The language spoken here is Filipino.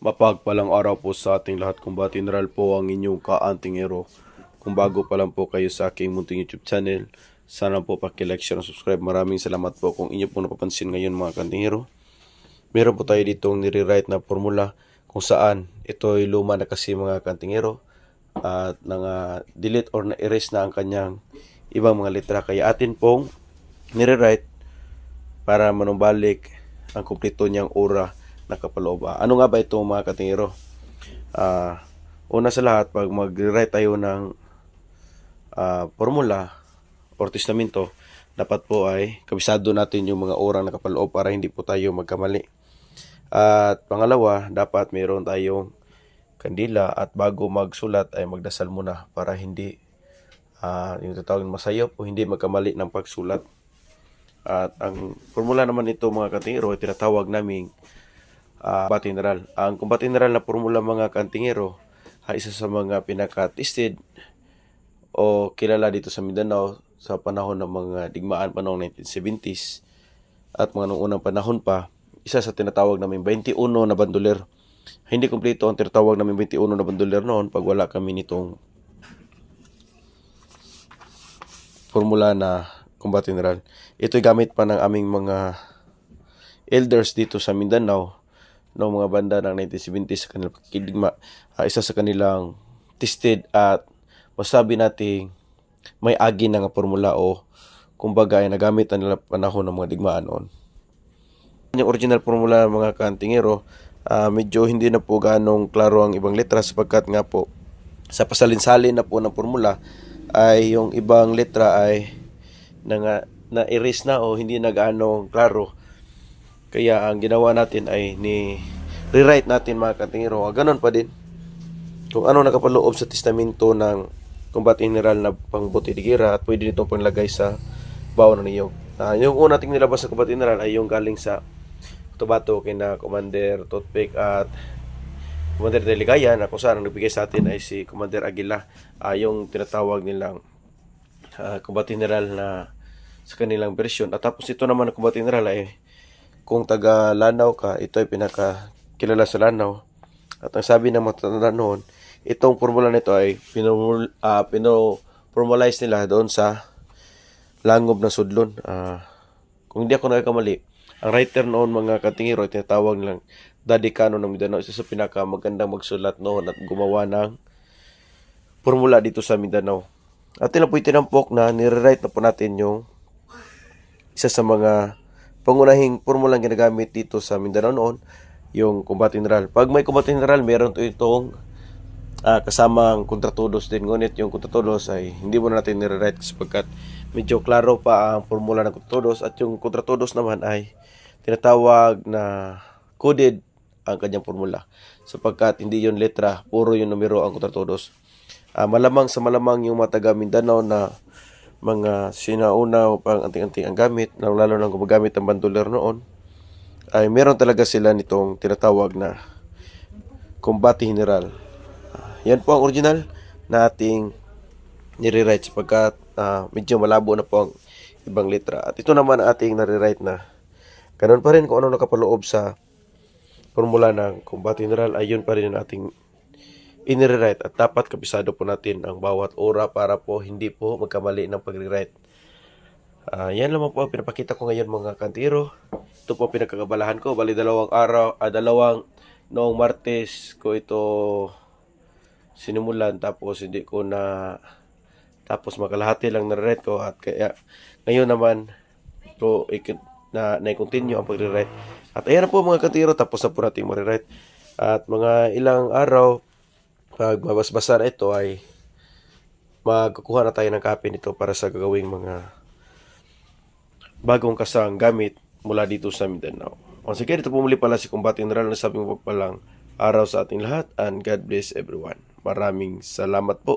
Mapagpalang araw po sa ating lahat. Kumbati General po ang inyong kaantingero. Kung bago pa lang po kayo sa aking munting YouTube channel, sana po paki-like, share, and subscribe. Maraming salamat po. Kung inyo po napapansin ngayon mga kaantingero, meron po tayo ditong nire-write na formula kung saan ito ay luma na kasi mga kaantingero at delete or na-erase na ang kanyang ibang mga letra. Kaya atin pong nire-write para manumbalik ang kumpleto niyang ora na kapaloob. Ano nga ba ito mga katingero? Una sa lahat, pag mag-write tayo ng formula or testamento, dapat po ay kabisado natin yung mga ora na kapaloob para hindi po tayo magkamali. At pangalawa, dapat mayroon tayong kandila at bago magsulat ay magdasal muna para hindi yung tatawag masayop o hindi magkamali ng pagsulat. At ang formula naman ito mga katingero ay tinatawag naming kumbati general. Ang kumbati general na formula mga katingero ay isa sa mga pinaka-tested o kilala dito sa Mindanao sa panahon ng mga digmaan pa noong 1970s at mga noong unang panahon pa. Isa sa tinatawag namin 21 na bandoler. Hindi kumpleto ang tinatawag namin 21 na bandoler noon pag wala kami nitong formula na kumbati general. Ito'y gamit pa ng aming mga elders dito sa Mindanao noong mga banda ng 1970s sa kanilang pagkidigma. Isa sa kanilang tested at masabi natin may agi na nga formula o kumbaga ay nagamit na nila panahon ng mga digmaan noon. Yung original formula mga kaantingero, medyo hindi na po ganong klaro ang ibang letra sapagkat nga po sa pasalin-salin na po ng formula ay yung ibang letra ay na-erase na o hindi na gaano klaro. Kaya ang ginawa natin ay rewrite natin mga katingero. Ganon pa din. Kung ano nakapaloob sa testamento ng kumbati general na pangbuti di gira at pwede nitong panglagay sa baon ng niyog. Yung una nating nilabas sa kumbati general ay yung galing sa Tubato kina Commander Toothpick at Commander Deligaya na kung saan ang nagbigay sa atin ay si Commander Aguila. Yung tinatawag nilang kumbati general na sa kanilang version. At tapos ito naman na kumbati general ay kung taga Lanao ka, ito ay pinakakilala sa Lanao. At ang sabi ng matanda noon, itong formula nito ay pinoformalize nila doon sa Langob na Sudlon. Kung hindi ako nagkamali, ang writer noon mga katingero ay tinatawag nilang Daddy Cano ng Mindanao. Isa sa pinakamagandang magsulat noon at gumawa ng formula dito sa Mindanao. At tila po itinampok na nire-write na po natin yung isa sa mga pangunahing formulang ginagamit dito sa Mindanao noon, yung kumbati general. Pag may kumbati general, meron itong kasamang kontratodos din. Ngunit yung kontratodos ay hindi mo na natin nire-write sapagkat medyo klaro pa ang formula ng kontratodos at yung kontratodos naman ay tinatawag na coded ang kanyang formula sapagkat hindi yung letra, puro yung numero ang kontratodos. Malamang sa malamang yung mga taga Mindanao na mga sinauna pang anting-anting ang gamit, lalo nang gumagamit ng bandoler noon, ay meron talaga sila nitong tinatawag na kumbati general. Yan po ang original na ating nire-write sapagkat medyo malabo na po ang ibang letra. At ito naman ang ating nare-write na ganun pa rin kung ano nakapaloob sa formula ng kumbati general ay yun pa rin ang ating inire-write at dapat kabisado po natin ang bawat ora para po hindi po magkamali ng pagre-write. Yan naman po ang pinapakita ko ngayon mga kantiro. Ito po ang pinagkakabalahan ko. Bali dalawang noong Martes ko ito sinimulan tapos hindi ko na tapos makalahati lang na-write ko at kaya ngayon naman ko na-continue ang pagre-write. At ayan na po mga kantiro, tapos na po natin mag-write. At mga ilang araw pag mabasbasa na ito ay magkukuha na tayo ng copy nito para sa gagawing mga bagong kasang gamit mula dito sa Mindanao. Once again, ito po muli pala si Kumbati General na sabing pagpalang araw sa ating lahat and God bless everyone. Maraming salamat po.